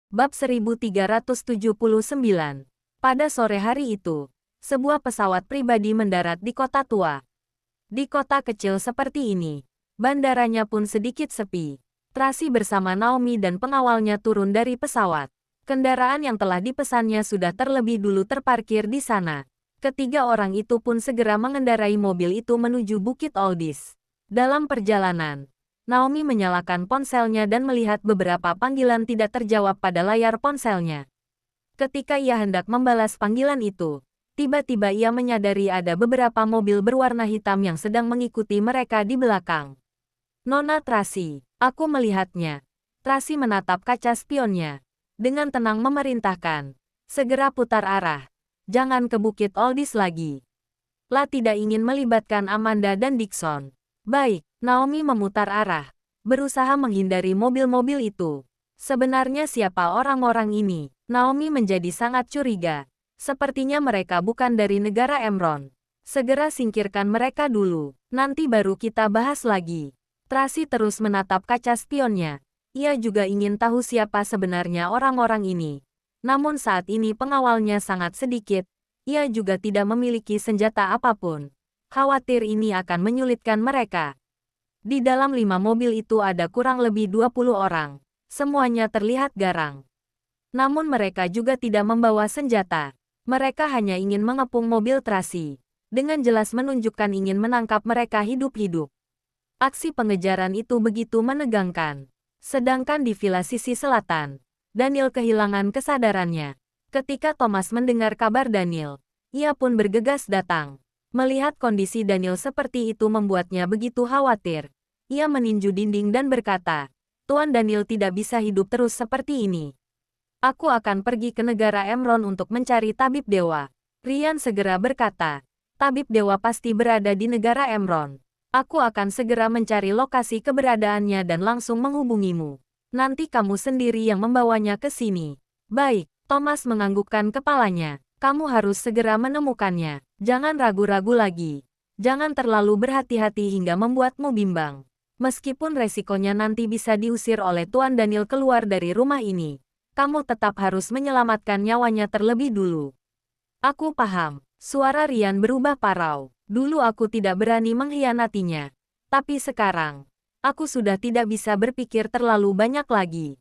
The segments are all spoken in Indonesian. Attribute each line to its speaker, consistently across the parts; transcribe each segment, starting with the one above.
Speaker 1: Bab 1379. Pada sore hari itu, sebuah pesawat pribadi mendarat di kota tua. Di kota kecil seperti ini, bandaranya pun sedikit sepi. Tracy bersama Naomi dan pengawalnya turun dari pesawat. Kendaraan yang telah dipesannya sudah terlebih dulu terparkir di sana. Ketiga orang itu pun segera mengendarai mobil itu menuju Bukit Oldis. Dalam perjalanan, Naomi menyalakan ponselnya dan melihat beberapa panggilan tidak terjawab pada layar ponselnya. Ketika ia hendak membalas panggilan itu, tiba-tiba ia menyadari ada beberapa mobil berwarna hitam yang sedang mengikuti mereka di belakang. "Nona Tracy, aku melihatnya." Tracy menatap kaca spionnya. Dengan tenang memerintahkan, "Segera putar arah. Jangan ke Bukit Oldis lagi." La tidak ingin melibatkan Amanda dan Dixon. "Baik." Naomi memutar arah, berusaha menghindari mobil-mobil itu. Sebenarnya siapa orang-orang ini? Naomi menjadi sangat curiga. Sepertinya mereka bukan dari negara Emron. Segera singkirkan mereka dulu, nanti baru kita bahas lagi. Tracy terus menatap kaca spionnya. Ia juga ingin tahu siapa sebenarnya orang-orang ini. Namun saat ini pengawalnya sangat sedikit. Ia juga tidak memiliki senjata apapun. Khawatir ini akan menyulitkan mereka. Di dalam 5 mobil itu ada kurang lebih 20 orang. Semuanya terlihat garang. Namun mereka juga tidak membawa senjata. Mereka hanya ingin mengepung mobil Tracy. Dengan jelas menunjukkan ingin menangkap mereka hidup-hidup. Aksi pengejaran itu begitu menegangkan. Sedangkan di villa sisi selatan, Daniel kehilangan kesadarannya. Ketika Thomas mendengar kabar Daniel, ia pun bergegas datang. Melihat kondisi Daniel seperti itu membuatnya begitu khawatir. Ia meninju dinding dan berkata, "Tuan Daniel tidak bisa hidup terus seperti ini. Aku akan pergi ke negara Emron untuk mencari tabib dewa." Ryan segera berkata, "Tabib dewa pasti berada di negara Emron. Aku akan segera mencari lokasi keberadaannya dan langsung menghubungimu. Nanti kamu sendiri yang membawanya ke sini." "Baik." Thomas menganggukkan kepalanya. "Kamu harus segera menemukannya. Jangan ragu-ragu lagi. Jangan terlalu berhati-hati hingga membuatmu bimbang. Meskipun resikonya nanti bisa diusir oleh Tuan Daniel keluar dari rumah ini, kamu tetap harus menyelamatkan nyawanya terlebih dulu." "Aku paham." Suara Ryan berubah parau. "Dulu aku tidak berani mengkhianatinya. Tapi sekarang, aku sudah tidak bisa berpikir terlalu banyak lagi.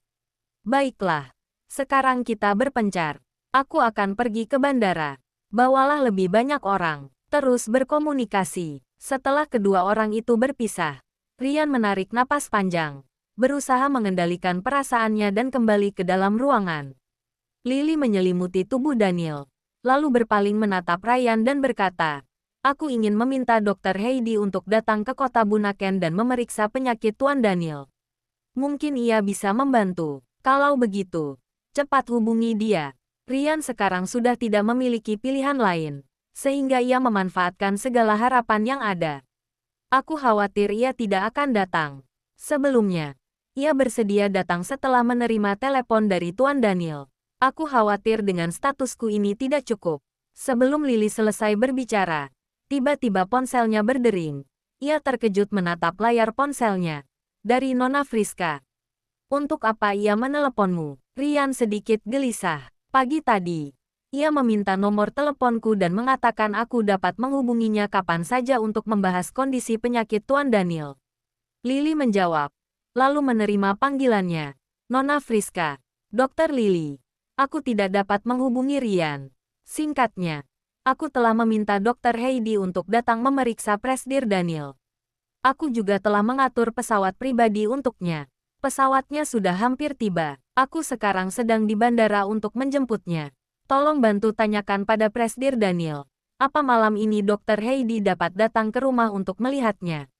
Speaker 1: Baiklah. Sekarang kita berpencar. Aku akan pergi ke bandara. Bawalah lebih banyak orang. Terus berkomunikasi." Setelah kedua orang itu berpisah, Ryan menarik napas panjang, berusaha mengendalikan perasaannya dan kembali ke dalam ruangan. Lily menyelimuti tubuh Daniel, lalu berpaling menatap Ryan dan berkata, "Aku ingin meminta Dr. Heidi untuk datang ke kota Bunaken dan memeriksa penyakit Tuan Daniel. Mungkin ia bisa membantu. Kalau begitu, cepat hubungi dia." Ryan sekarang sudah tidak memiliki pilihan lain, sehingga ia memanfaatkan segala harapan yang ada. "Aku khawatir ia tidak akan datang. Sebelumnya, ia bersedia datang setelah menerima telepon dari Tuan Daniel. Aku khawatir dengan statusku ini tidak cukup." Sebelum Lily selesai berbicara, tiba-tiba ponselnya berdering. Ia terkejut menatap layar ponselnya. "Dari Nona Friska." "Untuk apa ia meneleponmu?" Ryan sedikit gelisah. "Pagi tadi, ia meminta nomor teleponku dan mengatakan aku dapat menghubunginya kapan saja untuk membahas kondisi penyakit Tuan Daniel." Lily menjawab, lalu menerima panggilannya. "Nona Friska, Dr. Lily. Aku tidak dapat menghubungi Ryan." Singkatnya, "Aku telah meminta Dr. Heidi untuk datang memeriksa Presdir Daniel. Aku juga telah mengatur pesawat pribadi untuknya. Pesawatnya sudah hampir tiba. Aku sekarang sedang di bandara untuk menjemputnya. Tolong bantu tanyakan pada Presdir Daniel, apa malam ini Dr. Heidi dapat datang ke rumah untuk melihatnya?"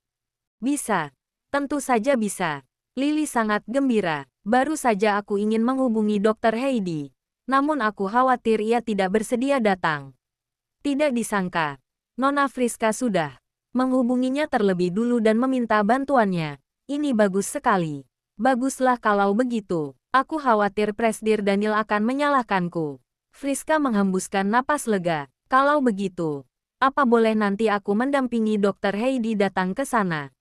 Speaker 1: "Bisa. Tentu saja bisa." Lily sangat gembira. "Baru saja aku ingin menghubungi Dr. Heidi. Namun aku khawatir ia tidak bersedia datang." Tidak disangka, Nona Friska sudah menghubunginya terlebih dulu dan meminta bantuannya. Ini bagus sekali. Baguslah kalau begitu. Aku khawatir Presdir Daniel akan menyalahkanku. Friska menghembuskan napas lega. "Kalau begitu, apa boleh nanti aku mendampingi Dr. Heidi datang ke sana?"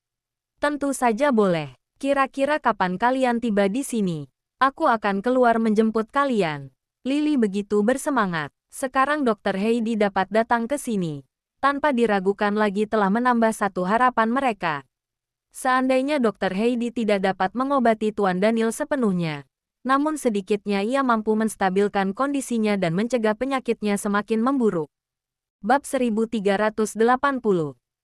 Speaker 1: "Tentu saja boleh. Kira-kira kapan kalian tiba di sini?" Aku akan keluar menjemput kalian. Lily begitu bersemangat. Sekarang Dr. Heidi dapat datang ke sini. Tanpa diragukan lagi telah menambah satu harapan mereka. Seandainya Dr. Heidi tidak dapat mengobati Tuan Daniel sepenuhnya, namun sedikitnya ia mampu menstabilkan kondisinya dan mencegah penyakitnya semakin memburuk. Bab 1380.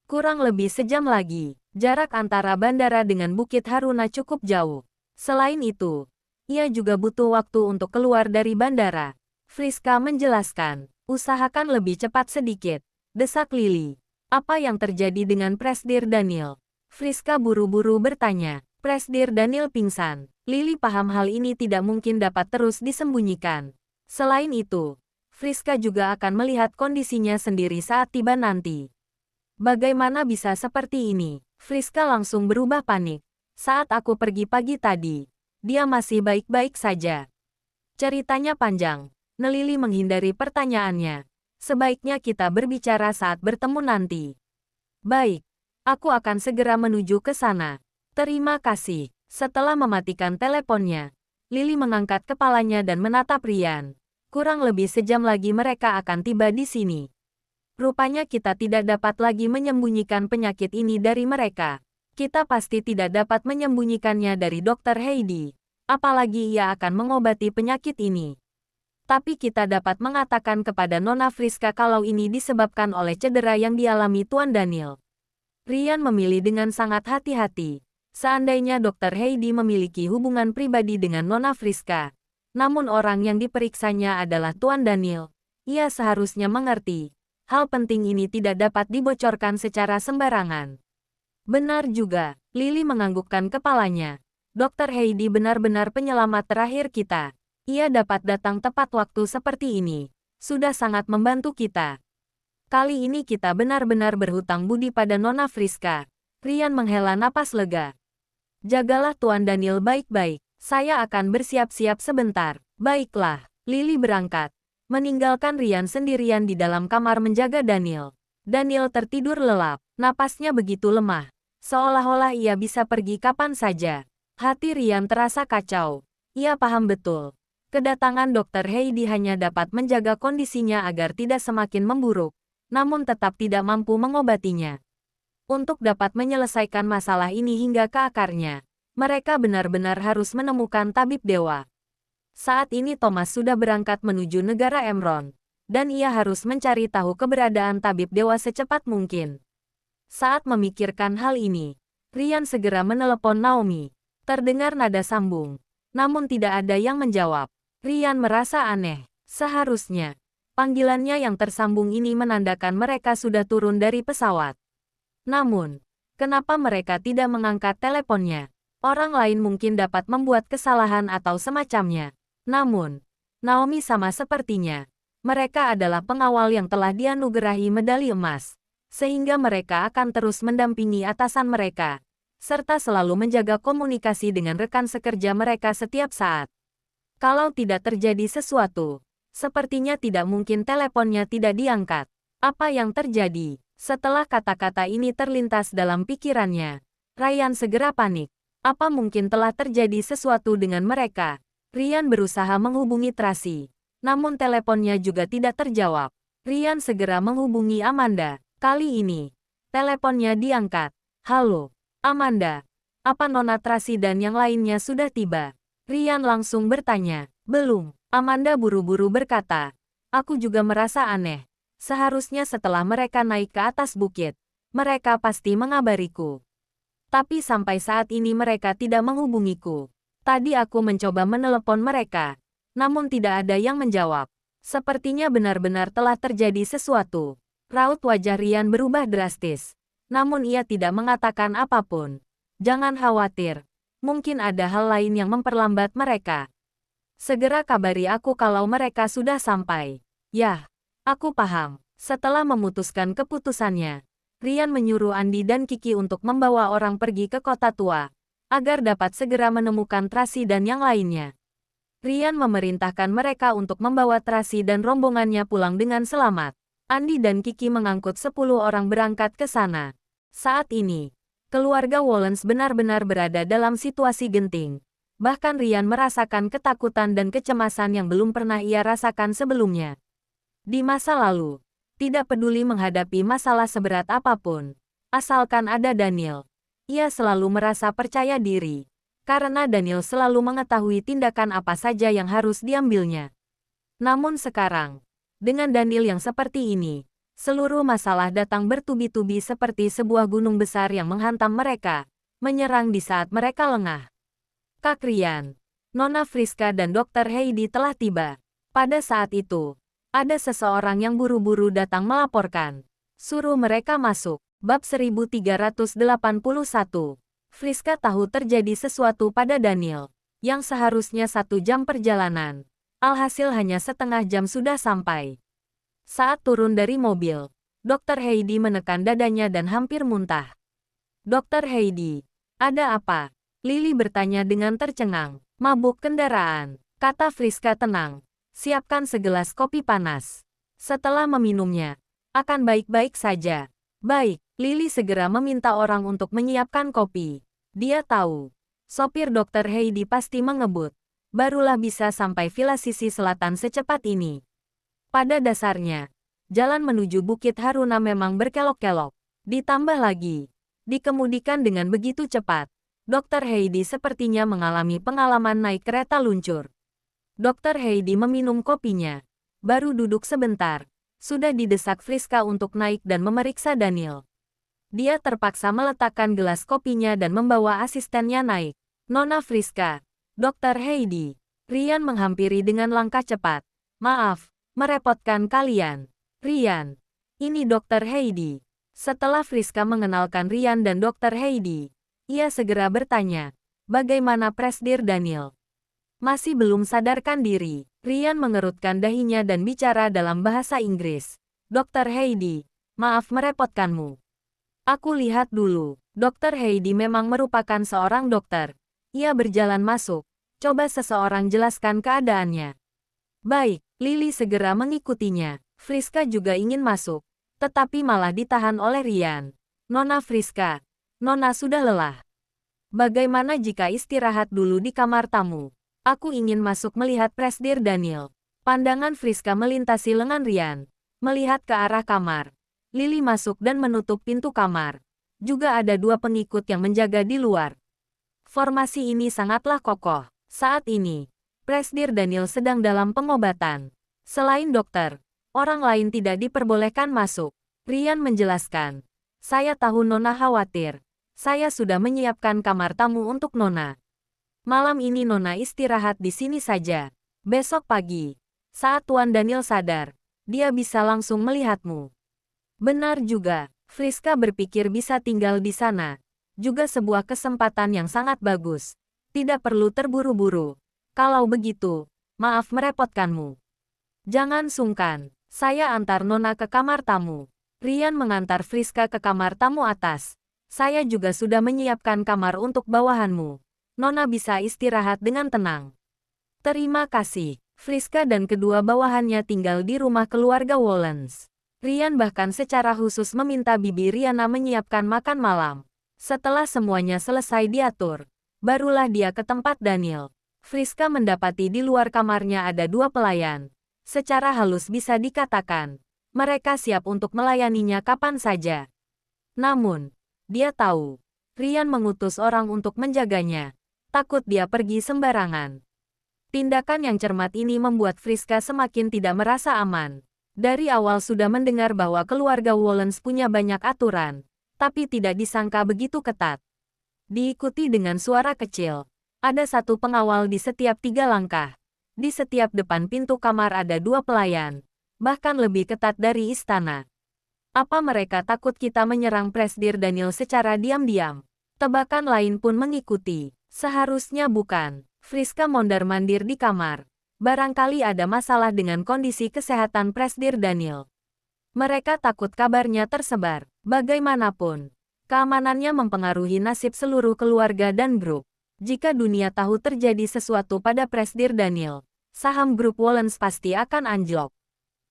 Speaker 1: Kurang lebih sejam lagi, jarak antara bandara dengan Bukit Haruna cukup jauh. Selain itu, ia juga butuh waktu untuk keluar dari bandara. Friska menjelaskan, usahakan lebih cepat sedikit. Desak Lily. Apa yang terjadi dengan Presdir Daniel? Friska buru-buru bertanya. Presdir Daniel pingsan. Lily paham hal ini tidak mungkin dapat terus disembunyikan. Selain itu, Friska juga akan melihat kondisinya sendiri saat tiba nanti. Bagaimana bisa seperti ini? Friska langsung berubah panik. Saat aku pergi pagi tadi, dia masih baik-baik saja. Ceritanya panjang. Nelili menghindari pertanyaannya. Sebaiknya kita berbicara saat bertemu nanti. Baik, aku akan segera menuju ke sana. Terima kasih. Setelah mematikan teleponnya, Lily mengangkat kepalanya dan menatap Ryan. Kurang lebih sejam lagi mereka akan tiba di sini. Rupanya kita tidak dapat lagi menyembunyikan penyakit ini dari mereka. Kita pasti tidak dapat menyembunyikannya dari Dr. Heidi. Apalagi ia akan mengobati penyakit ini. Tapi kita dapat mengatakan kepada Nona Friska kalau ini disebabkan oleh cedera yang dialami Tuan Daniel. Ryan memilih dengan sangat hati-hati. Seandainya Dr. Heidi memiliki hubungan pribadi dengan Nona Friska, namun orang yang diperiksanya adalah Tuan Daniel, ia seharusnya mengerti. Hal penting ini tidak dapat dibocorkan secara sembarangan. Benar juga, Lily menganggukkan kepalanya. Dr. Heidi benar-benar penyelamat terakhir kita. Ia dapat datang tepat waktu seperti ini. Sudah sangat membantu kita. Kali ini kita benar-benar berhutang budi pada Nona Friska. Ryan menghela napas lega. Jagalah Tuan Daniel baik-baik. Saya akan bersiap-siap sebentar. Baiklah, Lily berangkat. Meninggalkan Ryan sendirian di dalam kamar menjaga Daniel. Daniel tertidur lelap. Napasnya begitu lemah. Seolah-olah ia bisa pergi kapan saja. Hati Ryan terasa kacau. Ia paham betul. Kedatangan Dr. Heidi hanya dapat menjaga kondisinya agar tidak semakin memburuk, namun tetap tidak mampu mengobatinya. Untuk dapat menyelesaikan masalah ini hingga ke akarnya, mereka benar-benar harus menemukan tabib dewa. Saat ini Thomas sudah berangkat menuju negara Emron, dan ia harus mencari tahu keberadaan tabib dewa secepat mungkin. Saat memikirkan hal ini, Ryan segera menelepon Naomi. Terdengar nada sambung, namun tidak ada yang menjawab. Ryan merasa aneh. Seharusnya, panggilannya yang tersambung ini menandakan mereka sudah turun dari pesawat. Namun, kenapa mereka tidak mengangkat teleponnya? Orang lain mungkin dapat membuat kesalahan atau semacamnya. Namun, Naomi sama sepertinya. Mereka adalah pengawal yang telah dianugerahi medali emas, sehingga mereka akan terus mendampingi atasan mereka, serta selalu menjaga komunikasi dengan rekan sekerja mereka setiap saat. Kalau tidak terjadi sesuatu, sepertinya tidak mungkin teleponnya tidak diangkat. Apa yang terjadi? Setelah kata-kata ini terlintas dalam pikirannya, Ryan segera panik. Apa mungkin telah terjadi sesuatu dengan mereka? Ryan berusaha menghubungi Tracy, namun teleponnya juga tidak terjawab. Ryan segera menghubungi Amanda. Kali ini, teleponnya diangkat. Halo, Amanda. Apa Nona Tracy dan yang lainnya sudah tiba? Ryan langsung bertanya. Belum. Amanda buru-buru berkata. Aku juga merasa aneh. Seharusnya setelah mereka naik ke atas bukit, mereka pasti mengabariku. Tapi sampai saat ini mereka tidak menghubungiku. Tadi aku mencoba menelepon mereka, namun tidak ada yang menjawab. Sepertinya benar-benar telah terjadi sesuatu. Raut wajah Ryan berubah drastis. Namun ia tidak mengatakan apapun. Jangan khawatir. Mungkin ada hal lain yang memperlambat mereka. Segera kabari aku kalau mereka sudah sampai. Yah, aku paham. Setelah memutuskan keputusannya, Ryan menyuruh Andi dan Kiki untuk membawa orang pergi ke kota tua, agar dapat segera menemukan Tracy dan yang lainnya. Ryan memerintahkan mereka untuk membawa Tracy dan rombongannya pulang dengan selamat. Andi dan Kiki mengangkut 10 orang berangkat ke sana. Saat ini, keluarga Wollens benar-benar berada dalam situasi genting. Bahkan Rian merasakan ketakutan dan kecemasan yang belum pernah ia rasakan sebelumnya. Di masa lalu, tidak peduli menghadapi masalah seberat apapun, asalkan ada Daniel, ia selalu merasa percaya diri. Karena Daniel selalu mengetahui tindakan apa saja yang harus diambilnya. Namun sekarang, dengan Daniel yang seperti ini, seluruh masalah datang bertubi-tubi seperti sebuah gunung besar yang menghantam mereka, menyerang di saat mereka lengah. Kak Rian, Nona Friska dan Dr. Heidi telah tiba. Pada saat itu, ada seseorang yang buru-buru datang melaporkan. Suruh mereka masuk. Bab 1381. Friska tahu terjadi sesuatu pada Daniel, yang seharusnya 1 jam perjalanan. Alhasil hanya setengah jam sudah sampai. Saat turun dari mobil, Dr. Heidi menekan dadanya dan hampir muntah. Dr. Heidi, ada apa? Lily bertanya dengan tercengang. Mabuk kendaraan, kata Friska tenang. Siapkan segelas kopi panas. Setelah meminumnya, akan baik-baik saja. Baik, Lily segera meminta orang untuk menyiapkan kopi. Dia tahu, sopir Dr. Heidi pasti mengebut. Barulah bisa sampai villa sisi selatan secepat ini. Pada dasarnya, jalan menuju Bukit Haruna memang berkelok-kelok. Ditambah lagi, dikemudikan dengan begitu cepat. Dr. Heidi sepertinya mengalami pengalaman naik kereta luncur. Dr. Heidi meminum kopinya. Baru duduk sebentar, sudah didesak Friska untuk naik dan memeriksa Daniel. Dia terpaksa meletakkan gelas kopinya dan membawa asistennya naik. Nona Friska, Dr. Heidi. Rian menghampiri dengan langkah cepat. Maaf, merepotkan kalian. Rian, ini Dr. Heidi. Setelah Friska mengenalkan Rian dan Dr. Heidi, ia segera bertanya, bagaimana Presdir Daniel? Masih belum sadarkan diri. Rian mengerutkan dahinya dan bicara dalam bahasa Inggris. Dr. Heidi, maaf merepotkanmu. Aku lihat dulu. Dr. Heidi memang merupakan seorang dokter. Ia berjalan masuk. Coba seseorang jelaskan keadaannya. Baik, Lily segera mengikutinya. Friska juga ingin masuk, tetapi malah ditahan oleh Rian. Nona Friska, Nona sudah lelah. Bagaimana jika istirahat dulu di kamar tamu? Aku ingin masuk melihat Presdir Daniel. Pandangan Friska melintasi lengan Rian, melihat ke arah kamar. Lily masuk dan menutup pintu kamar. Juga ada 2 pengikut yang menjaga di luar. Formasi ini sangatlah kokoh. Saat ini, Presdir Daniel sedang dalam pengobatan. Selain dokter, orang lain tidak diperbolehkan masuk. Rian menjelaskan. Saya tahu Nona khawatir. Saya sudah menyiapkan kamar tamu untuk Nona. Malam ini Nona istirahat di sini saja. Besok pagi, saat Tuan Daniel sadar, dia bisa langsung melihatmu. Benar juga, Friska berpikir bisa tinggal di sana. Juga sebuah kesempatan yang sangat bagus. Tidak perlu terburu-buru. Kalau begitu, maaf merepotkanmu. Jangan sungkan, saya antar Nona ke kamar tamu. Rian mengantar Friska ke kamar tamu atas. Saya juga sudah menyiapkan kamar untuk bawahanmu. Nona bisa istirahat dengan tenang. Terima kasih. Friska dan kedua bawahannya tinggal di rumah keluarga Wollens. Rian bahkan secara khusus meminta Bibi Riana menyiapkan makan malam. Setelah semuanya selesai diatur, barulah dia ke tempat Daniel. Friska mendapati di luar kamarnya ada 2 pelayan. Secara halus bisa dikatakan, mereka siap untuk melayaninya kapan saja. Namun, dia tahu, Rian mengutus orang untuk menjaganya. Takut dia pergi sembarangan. Tindakan yang cermat ini membuat Friska semakin tidak merasa aman. Dari awal sudah mendengar bahwa keluarga Wollens punya banyak aturan, tapi tidak disangka begitu ketat. Diikuti dengan suara kecil. Ada 1 pengawal di setiap 3 langkah. Di setiap depan pintu kamar ada 2 pelayan. Bahkan lebih ketat dari istana. Apa mereka takut kita menyerang Presdir Daniel secara diam-diam? Tebakan lain pun mengikuti. Seharusnya bukan. Friska mondar-mandir di kamar. Barangkali ada masalah dengan kondisi kesehatan Presdir Daniel. Mereka takut kabarnya tersebar. Bagaimanapun, keamanannya mempengaruhi nasib seluruh keluarga dan grup. Jika dunia tahu terjadi sesuatu pada Presdir Daniel, saham grup Wollens pasti akan anjlok.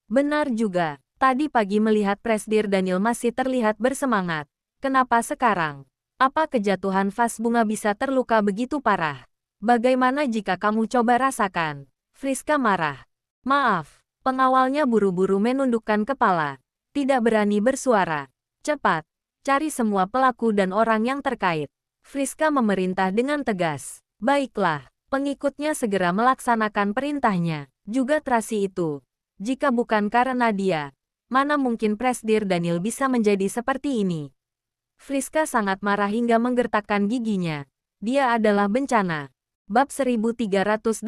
Speaker 1: Benar juga. Tadi pagi melihat Presdir Daniel masih terlihat bersemangat. Kenapa sekarang? Apa kejatuhan vas bunga bisa terluka begitu parah? Bagaimana jika kamu coba rasakan? Friska marah. Maaf, pengawalnya buru-buru menundukkan kepala. Tidak berani bersuara. Cepat, cari semua pelaku dan orang yang terkait. Friska memerintah dengan tegas. Baiklah, pengikutnya segera melaksanakan perintahnya. Juga Tracy itu. Jika bukan karena dia, mana mungkin Presdir Daniel bisa menjadi seperti ini? Friska sangat marah hingga menggertakkan giginya. Dia adalah bencana. Bab 1382.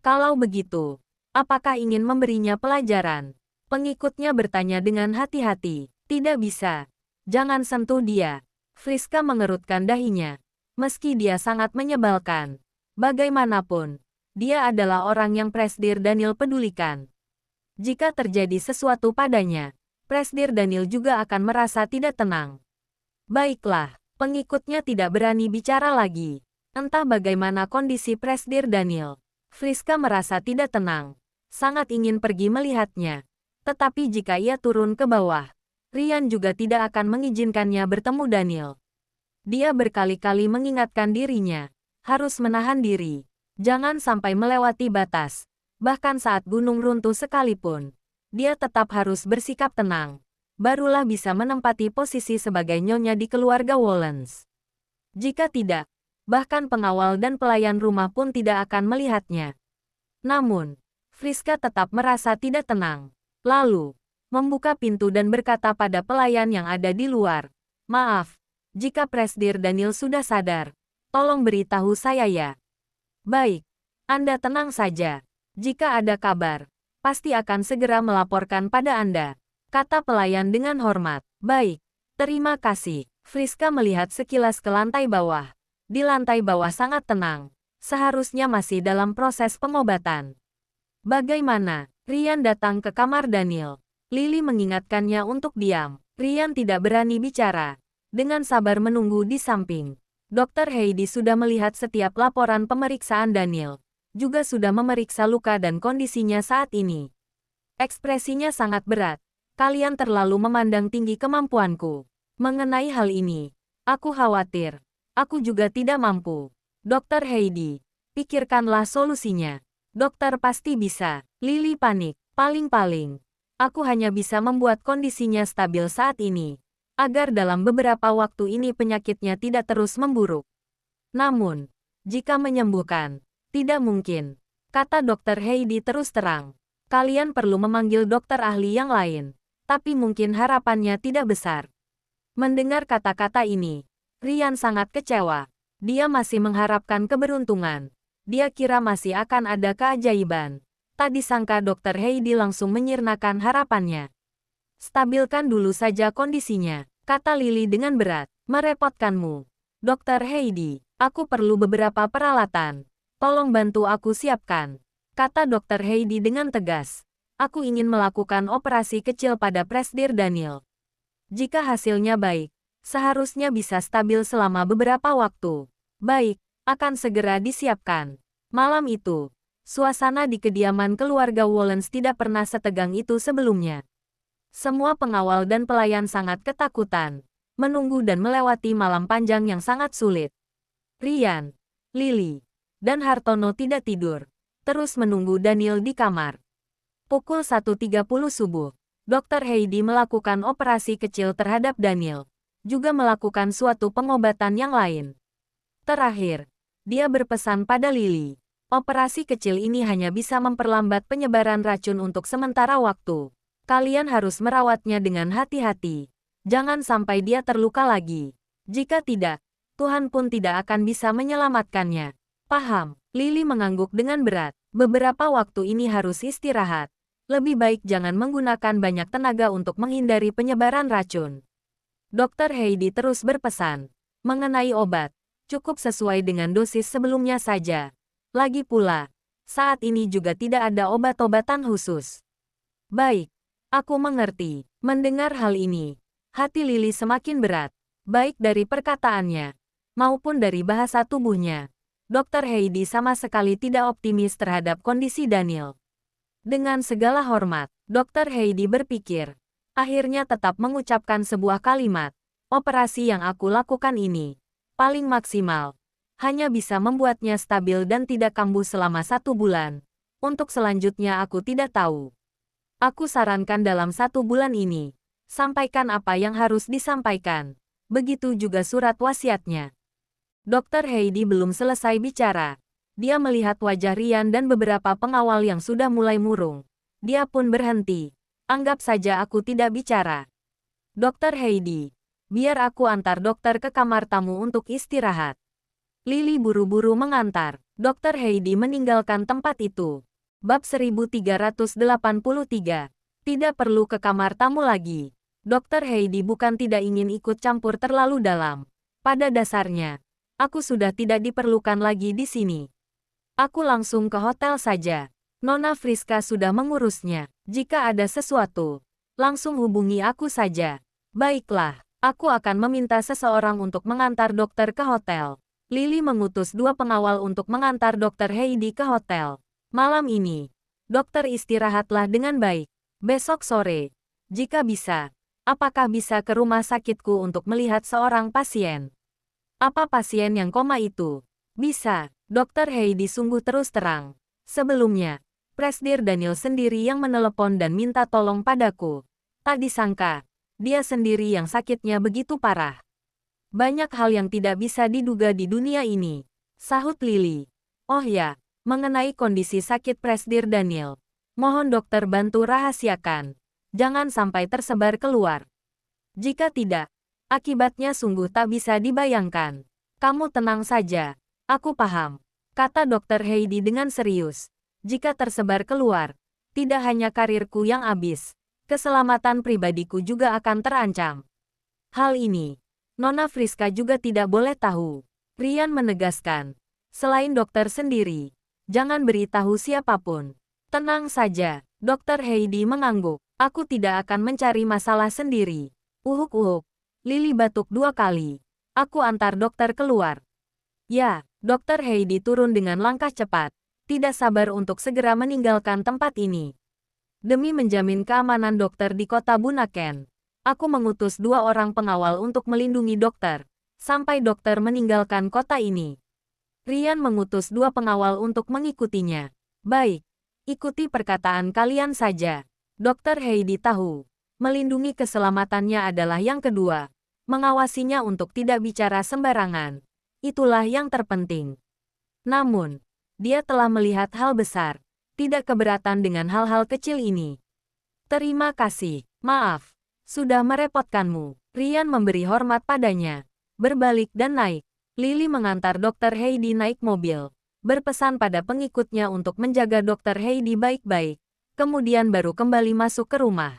Speaker 1: Kalau begitu, apakah ingin memberinya pelajaran? Pengikutnya bertanya dengan hati-hati. Tidak bisa. Jangan sentuh dia. Friska mengerutkan dahinya. Meski dia sangat menyebalkan. Bagaimanapun, dia adalah orang yang Presdir Daniel pedulikan. Jika terjadi sesuatu padanya, Presdir Daniel juga akan merasa tidak tenang. Baiklah, pengikutnya tidak berani bicara lagi. Entah bagaimana kondisi Presdir Daniel. Friska merasa tidak tenang. Sangat ingin pergi melihatnya. Tetapi jika ia turun ke bawah, Rian juga tidak akan mengizinkannya bertemu Daniel. Dia berkali-kali mengingatkan dirinya, harus menahan diri. Jangan sampai melewati batas. Bahkan saat gunung runtuh sekalipun, dia tetap harus bersikap tenang. Barulah bisa menempati posisi sebagai nyonya di keluarga Wollens. Jika tidak, bahkan pengawal dan pelayan rumah pun tidak akan melihatnya. Namun, Friska tetap merasa tidak tenang. Lalu, membuka pintu dan berkata pada pelayan yang ada di luar, "Maaf, jika Presdir Daniel sudah sadar, tolong beritahu saya ya." "Baik, Anda tenang saja. Jika ada kabar, pasti akan segera melaporkan pada Anda," kata pelayan dengan hormat. "Baik, terima kasih." Friska melihat sekilas ke lantai bawah. Di lantai bawah sangat tenang. Seharusnya masih dalam proses pengobatan. "Bagaimana?" Rian datang ke kamar Daniel. Lily mengingatkannya untuk diam. Rian tidak berani bicara. Dengan sabar menunggu di samping. Dr. Heidi sudah melihat setiap laporan pemeriksaan Daniel. Juga sudah memeriksa luka dan kondisinya saat ini. Ekspresinya sangat berat. "Kalian terlalu memandang tinggi kemampuanku. Mengenai hal ini, aku khawatir. Aku juga tidak mampu." "Dr. Heidi, pikirkanlah solusinya. Dokter pasti bisa." Lily panik. "Paling-paling, aku hanya bisa membuat kondisinya stabil saat ini, agar dalam beberapa waktu ini penyakitnya tidak terus memburuk. Namun, jika menyembuhkan, tidak mungkin," kata Dr. Heidi terus terang. "Kalian perlu memanggil dokter ahli yang lain, tapi mungkin harapannya tidak besar." Mendengar kata-kata ini, Rian sangat kecewa. Dia masih mengharapkan keberuntungan. Dia kira masih akan ada keajaiban. Tak disangka Dr. Heidi langsung menyirnakan harapannya. "Stabilkan dulu saja kondisinya," kata Lily dengan berat. "Merepotkanmu. Dr. Heidi, aku perlu beberapa peralatan. Tolong bantu aku siapkan," kata Dr. Heidi dengan tegas. "Aku ingin melakukan operasi kecil pada Presdir Daniel. Jika hasilnya baik, seharusnya bisa stabil selama beberapa waktu." "Baik, akan segera disiapkan." Malam itu, suasana di kediaman keluarga Wollens tidak pernah setegang itu sebelumnya. Semua pengawal dan pelayan sangat ketakutan, menunggu dan melewati malam panjang yang sangat sulit. Rian, Lily, dan Hartono tidak tidur, terus menunggu Daniel di kamar. Pukul 1.30 subuh, Dr. Heidi melakukan operasi kecil terhadap Daniel, juga melakukan suatu pengobatan yang lain. Terakhir, dia berpesan pada Lily, operasi kecil ini hanya bisa memperlambat penyebaran racun untuk sementara waktu. Kalian harus merawatnya dengan hati-hati. Jangan sampai dia terluka lagi. Jika tidak, Tuhan pun tidak akan bisa menyelamatkannya. Paham? Lily mengangguk dengan berat. Beberapa waktu ini harus istirahat. Lebih baik jangan menggunakan banyak tenaga untuk menghindari penyebaran racun. Dr. Heidi terus berpesan. Mengenai obat, cukup sesuai dengan dosis sebelumnya saja. Lagi pula, saat ini juga tidak ada obat-obatan khusus. Baik, aku mengerti. Mendengar hal ini, hati Lily semakin berat, baik dari perkataannya, maupun dari bahasa tubuhnya. Dr. Heidi sama sekali tidak optimis terhadap kondisi Daniel. Dengan segala hormat, Dr. Heidi berpikir, akhirnya tetap mengucapkan sebuah kalimat, operasi yang aku lakukan ini, paling maksimal, hanya bisa membuatnya stabil dan tidak kambuh selama 1 bulan. Untuk selanjutnya aku tidak tahu. Aku sarankan dalam 1 bulan ini, sampaikan apa yang harus disampaikan. Begitu juga surat wasiatnya. Dr. Heidi belum selesai bicara. Dia melihat wajah Rian dan beberapa pengawal yang sudah mulai murung. Dia pun berhenti. Anggap saja aku tidak bicara. Dr. Heidi, biar aku antar dokter ke kamar tamu untuk istirahat. Lily buru-buru mengantar. Dr. Heidi meninggalkan tempat itu. Bab 1383. Tidak perlu ke kamar tamu lagi. Dr. Heidi bukan tidak ingin ikut campur terlalu dalam. Pada dasarnya, aku sudah tidak diperlukan lagi di sini. Aku langsung ke hotel saja. Nona Friska sudah mengurusnya. Jika ada sesuatu, langsung hubungi aku saja. Baiklah, aku akan meminta seseorang untuk mengantar dokter ke hotel. Lily mengutus 2 pengawal untuk mengantar Dr. Heidi ke hotel. Malam ini, dokter istirahatlah dengan baik. Besok sore, jika bisa, apakah bisa ke rumah sakitku untuk melihat seorang pasien? Apa pasien yang koma itu? Bisa. Dr. Heidi sungguh terus terang. Sebelumnya, Presdir Daniel sendiri yang menelepon dan minta tolong padaku. Tak disangka, dia sendiri yang sakitnya begitu parah. Banyak hal yang tidak bisa diduga di dunia ini, sahut Lily. Oh ya, mengenai kondisi sakit Presdir Daniel, mohon dokter bantu rahasiakan. Jangan sampai tersebar keluar. Jika tidak, akibatnya sungguh tak bisa dibayangkan. Kamu tenang saja. Aku paham, kata Dr. Heidi dengan serius. Jika tersebar keluar, tidak hanya karirku yang habis, keselamatan pribadiku juga akan terancam. Hal ini, Nona Friska juga tidak boleh tahu. Rian menegaskan, selain dokter sendiri, jangan beritahu siapapun. Tenang saja, Dr. Heidi mengangguk. Aku tidak akan mencari masalah sendiri. Uhuk-uhuk. Lily batuk 2 kali. Aku antar dokter keluar. Ya. Dr. Heidi turun dengan langkah cepat, tidak sabar untuk segera meninggalkan tempat ini. Demi menjamin keamanan dokter di kota Bunaken, aku mengutus 2 orang pengawal untuk melindungi dokter, sampai dokter meninggalkan kota ini. Rian mengutus 2 pengawal untuk mengikutinya. Baik, ikuti perkataan kalian saja. Dr. Heidi tahu, melindungi keselamatannya adalah yang kedua, mengawasinya untuk tidak bicara sembarangan. Itulah yang terpenting. Namun, dia telah melihat hal besar, tidak keberatan dengan hal-hal kecil ini. Terima kasih, maaf, sudah merepotkanmu. Rian memberi hormat padanya, berbalik dan naik. Lily mengantar Dr. Heidi naik mobil, berpesan pada pengikutnya untuk menjaga Dr. Heidi baik-baik, kemudian baru kembali masuk ke rumah.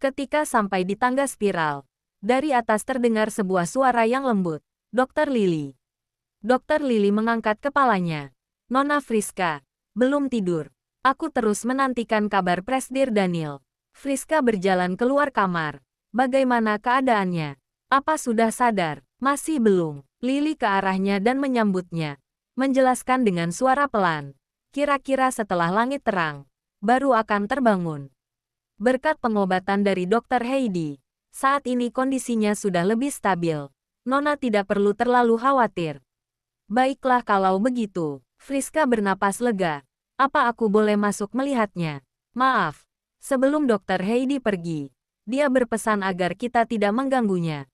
Speaker 1: Ketika sampai di tangga spiral, dari atas terdengar sebuah suara yang lembut. Dr. Lily. Dr. Lily mengangkat kepalanya. Nona Friska, belum tidur. Aku terus menantikan kabar Presdir Daniel. Friska berjalan keluar kamar. Bagaimana keadaannya? Apa sudah sadar? Masih belum. Lily ke arahnya dan menyambutnya. Menjelaskan dengan suara pelan. Kira-kira setelah langit terang, baru akan terbangun. Berkat pengobatan dari Dr. Heidi, saat ini kondisinya sudah lebih stabil. Nona tidak perlu terlalu khawatir. Baiklah kalau begitu. Friska bernapas lega. Apa aku boleh masuk melihatnya? Maaf. Sebelum Dr. Heidi pergi, dia berpesan agar kita tidak mengganggunya.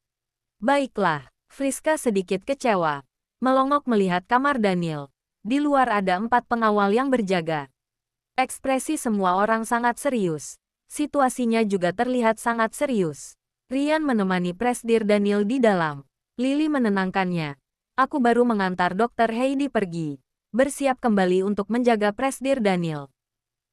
Speaker 1: Baiklah. Friska sedikit kecewa. Melongok melihat kamar Daniel. Di luar ada 4 pengawal yang berjaga. Ekspresi semua orang sangat serius. Situasinya juga terlihat sangat serius. Rian menemani Presdir Daniel di dalam. Lily menenangkannya. Aku baru mengantar Dr. Heidi pergi. Bersiap kembali untuk menjaga Presdir Daniel.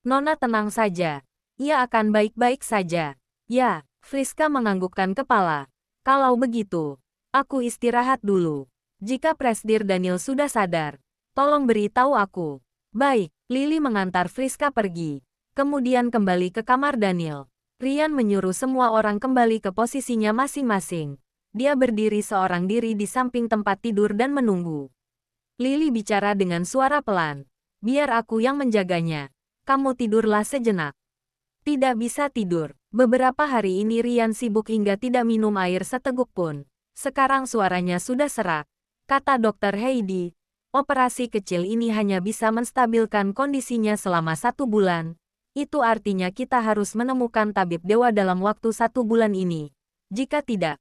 Speaker 1: Nona tenang saja. Ia akan baik-baik saja. Ya, Friska menganggukkan kepala. Kalau begitu, aku istirahat dulu. Jika Presdir Daniel sudah sadar, tolong beritahu aku. Baik, Lily mengantar Friska pergi. Kemudian kembali ke kamar Daniel. Rian menyuruh semua orang kembali ke posisinya masing-masing. Dia berdiri seorang diri di samping tempat tidur dan menunggu. Lily bicara dengan suara pelan. Biar aku yang menjaganya. Kamu tidurlah sejenak. Tidak bisa tidur. Beberapa hari ini Rian sibuk hingga tidak minum air seteguk pun. Sekarang suaranya sudah serak. kata Dokter Heidi. Operasi kecil ini hanya bisa menstabilkan kondisinya selama 1 bulan. Itu artinya kita harus menemukan tabib dewa dalam waktu 1 bulan ini. Jika tidak,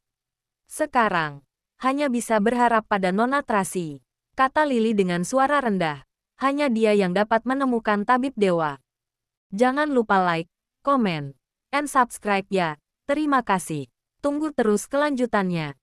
Speaker 1: sekarang, hanya bisa berharap pada Nona Tracy, kata Lily dengan suara rendah. Hanya dia yang dapat menemukan tabib dewa. Jangan lupa like, komen, and subscribe ya. Terima kasih. Tunggu terus kelanjutannya.